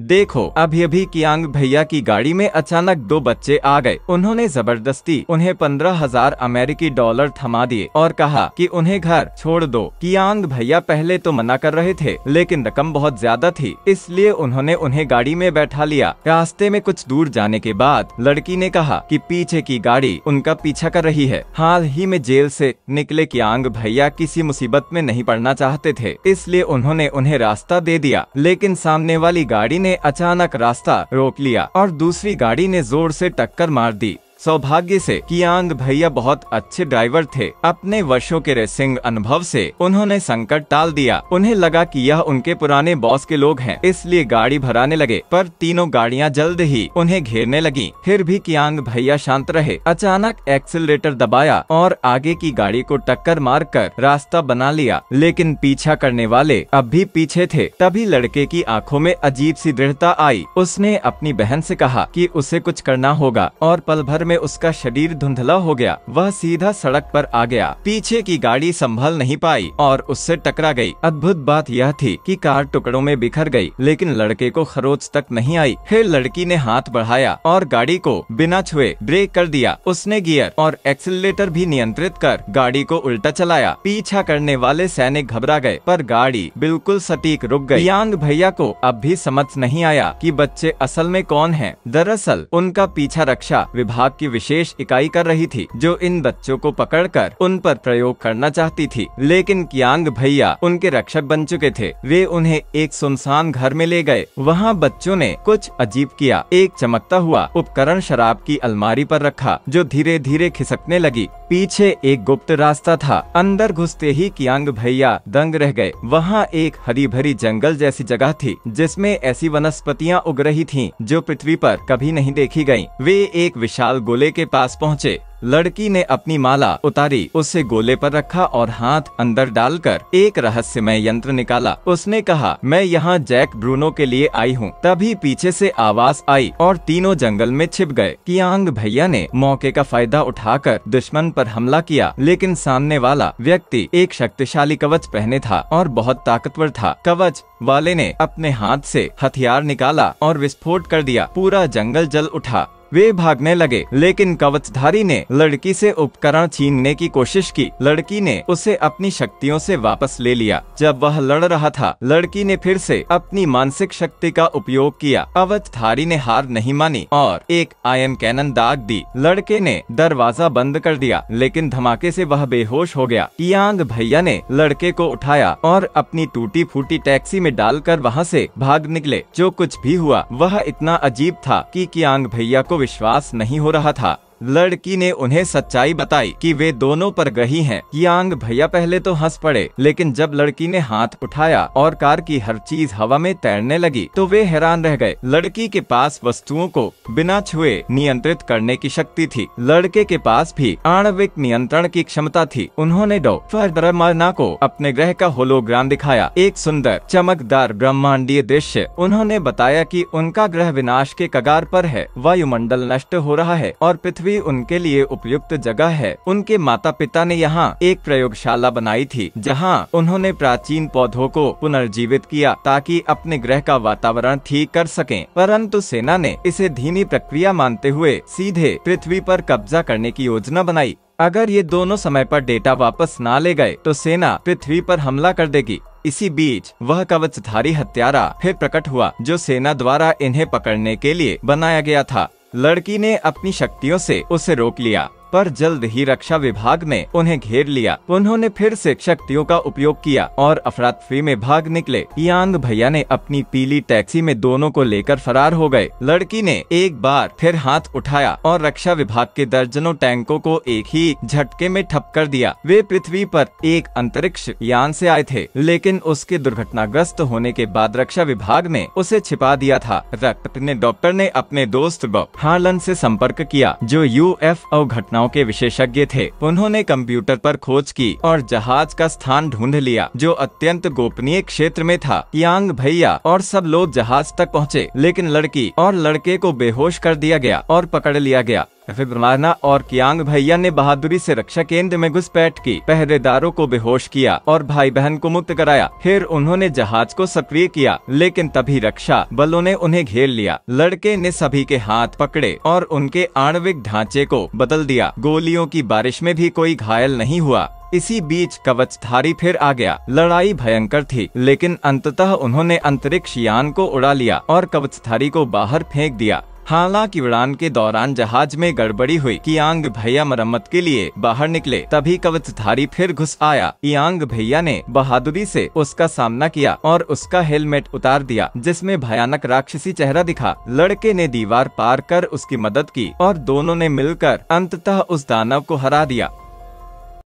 देखो अभी अभी कियांग भैया की गाड़ी में अचानक 2 बच्चे आ गए। उन्होंने जबरदस्ती उन्हें 15,000 अमेरिकी डॉलर थमा दिए और कहा कि उन्हें घर छोड़ दो। कियांग भैया पहले तो मना कर रहे थे, लेकिन रकम बहुत ज्यादा थी, इसलिए उन्होंने उन्हें गाड़ी में बैठा लिया। रास्ते में कुछ दूर जाने के बाद लड़की ने कहा कि पीछे की गाड़ी उनका पीछा कर रही है। हाल ही में जेल से निकले कियांग भैया किसी मुसीबत में नहीं पड़ना चाहते थे, इसलिए उन्होंने उन्हें रास्ता दे दिया। लेकिन सामने वाली गाड़ी ने अचानक रास्ता रोक लिया और दूसरी गाड़ी ने जोर से टक्कर मार दी। सौभाग्य से कियांग भैया बहुत अच्छे ड्राइवर थे। अपने वर्षों के रेसिंग अनुभव से उन्होंने संकट टाल दिया। उन्हें लगा कि यह उनके पुराने बॉस के लोग हैं, इसलिए गाड़ी भराने लगे, पर तीनों गाड़ियां जल्द ही उन्हें घेरने लगी। फिर भी कियांग भैया शांत रहे। अचानक एक्सीलरेटर दबाया और आगे की गाड़ी को टक्कर मारकर रास्ता बना लिया, लेकिन पीछा करने वाले अब भी पीछे थे। तभी लड़के की आंखों में अजीब सी दृढ़ता आई। उसने अपनी बहन से कहा कि उसे कुछ करना होगा और पल भर में उसका शरीर धुंधला हो गया। वह सीधा सड़क पर आ गया। पीछे की गाड़ी संभल नहीं पाई और उससे टकरा गई। अद्भुत बात यह थी कि कार टुकड़ों में बिखर गई, लेकिन लड़के को खरोच तक नहीं आई। फिर लड़की ने हाथ बढ़ाया और गाड़ी को बिना छुए ब्रेक कर दिया। उसने गियर और एक्सीलरेटर भी नियंत्रित कर गाड़ी को उल्टा चलाया। पीछा करने वाले सैनिक घबरा गए, पर गाड़ी बिल्कुल सटीक रुक गई। कियांग भैया को अब भी समझ नहीं आया कि बच्चे असल में कौन हैं। दरअसल उनका पीछा रक्षा विभाग की विशेष इकाई कर रही थी, जो इन बच्चों को पकड़कर उन पर प्रयोग करना चाहती थी। लेकिन कियांग भैया उनके रक्षक बन चुके थे। वे उन्हें एक सुनसान घर में ले गए। वहाँ बच्चों ने कुछ अजीब किया। एक चमकता हुआ उपकरण शराब की अलमारी पर रखा, जो धीरे धीरे खिसकने लगी। पीछे एक गुप्त रास्ता था। अंदर घुसते ही कियांग भैया दंग रह गए। वहाँ एक हरी भरी जंगल जैसी जगह थी, जिसमें ऐसी वनस्पतियाँ उग रही थीं, जो पृथ्वी पर कभी नहीं देखी गयी। वे एक विशाल गोले के पास पहुँचे। लड़की ने अपनी माला उतारी, उसे गोले पर रखा और हाथ अंदर डालकर एक रहस्यमय यंत्र निकाला। उसने कहा, मैं यहाँ जैक ब्रूनो के लिए आई हूँ। तभी पीछे से आवाज आई और तीनों जंगल में छिप गए। कियांग भैया ने मौके का फायदा उठाकर दुश्मन पर हमला किया, लेकिन सामने वाला व्यक्ति एक शक्तिशाली कवच पहने था और बहुत ताकतवर था। कवच वाले ने अपने हाथ से हथियार निकाला और विस्फोट कर दिया। पूरा जंगल जल उठा। वे भागने लगे, लेकिन कवचधारी ने लड़की से उपकरण छीनने की कोशिश की। लड़की ने उसे अपनी शक्तियों से वापस ले लिया। जब वह लड़ रहा था, लड़की ने फिर से अपनी मानसिक शक्ति का उपयोग किया। कवचधारी ने हार नहीं मानी और एक आयन कैनन दाग दी। लड़के ने दरवाजा बंद कर दिया, लेकिन धमाके से वह बेहोश हो गया। कियांग भैया ने लड़के को उठाया और अपनी टूटी फूटी टैक्सी में डालकर वहाँ से भाग निकले। जो कुछ भी हुआ वह इतना अजीब था कि कियांग भैया को विश्वास नहीं हो रहा था। लड़की ने उन्हें सच्चाई बताई कि वे दोनों पर गही हैं। कियांग भैया पहले तो हंस पड़े, लेकिन जब लड़की ने हाथ उठाया और कार की हर चीज हवा में तैरने लगी, तो वे हैरान रह गए। लड़की के पास वस्तुओं को बिना छुए नियंत्रित करने की शक्ति थी। लड़के के पास भी आणविक नियंत्रण की क्षमता थी। उन्होंने डॉक्टर ब्रह्मांड को अपने ग्रह का होलोग्राम दिखाया, एक सुंदर चमकदार ब्रह्मांडीय दृश्य। उन्होंने बताया कि उनका ग्रह विनाश के कगार पर है। वायुमंडल नष्ट हो रहा है और पृथ्वी उनके लिए उपयुक्त जगह है। उनके माता पिता ने यहाँ एक प्रयोगशाला बनाई थी, जहाँ उन्होंने प्राचीन पौधों को पुनर्जीवित किया ताकि अपने ग्रह का वातावरण ठीक कर सकें। परंतु सेना ने इसे धीमी प्रक्रिया मानते हुए सीधे पृथ्वी पर कब्जा करने की योजना बनाई। अगर ये दोनों समय पर डेटा वापस ना ले गए तो सेना पृथ्वी पर हमला कर देगी। इसी बीच वह कवचधारी हत्यारा फिर प्रकट हुआ, जो सेना द्वारा इन्हें पकड़ने के लिए बनाया गया था। लड़की ने अपनी शक्तियों से उसे रोक लिया, पर जल्द ही रक्षा विभाग ने उन्हें घेर लिया। उन्होंने फिर से शक्तियों का उपयोग किया और अफरा तफरी में भाग निकले। कियांग भैया ने अपनी पीली टैक्सी में दोनों को लेकर फरार हो गए। लड़की ने एक बार फिर हाथ उठाया और रक्षा विभाग के दर्जनों टैंकों को एक ही झटके में ठप कर दिया। वे पृथ्वी पर एक अंतरिक्ष यान से आए थे, लेकिन उसके दुर्घटनाग्रस्त होने के बाद रक्षा विभाग ने उसे छिपा दिया था। डॉक्टर ने अपने दोस्त बॉब हार्लन से संपर्क किया, जो UFO घटना के विशेषज्ञ थे। उन्होंने कंप्यूटर पर खोज की और जहाज का स्थान ढूंढ लिया, जो अत्यंत गोपनीय क्षेत्र में था। कियांग भैया और सब लोग जहाज तक पहुँचे, लेकिन लड़की और लड़के को बेहोश कर दिया गया और पकड़ लिया गया। फिब्रमाना और कियांग भैया ने बहादुरी से रक्षा केंद्र में घुसपैठ की, पहरेदारों को बेहोश किया और भाई बहन को मुक्त कराया। फिर उन्होंने जहाज को सक्रिय किया, लेकिन तभी रक्षा बलों ने उन्हें घेर लिया। लड़के ने सभी के हाथ पकड़े और उनके आणविक ढांचे को बदल दिया। गोलियों की बारिश में भी कोई घायल नहीं हुआ। इसी बीच कवचधारी फिर आ गया। लड़ाई भयंकर थी, लेकिन अंततः उन्होंने अंतरिक्ष यान को उड़ा लिया और कवचधारी को बाहर फेंक दिया। हालांकि उड़ान के दौरान जहाज में गड़बड़ी हुई। कियांग भैया मरम्मत के लिए बाहर निकले, तभी कवचधारी फिर घुस आया। कियांग भैया ने बहादुरी से उसका सामना किया और उसका हेलमेट उतार दिया, जिसमें भयानक राक्षसी चेहरा दिखा। लड़के ने दीवार पार कर उसकी मदद की और दोनों ने मिलकर अंततः उस दानव को हरा दिया।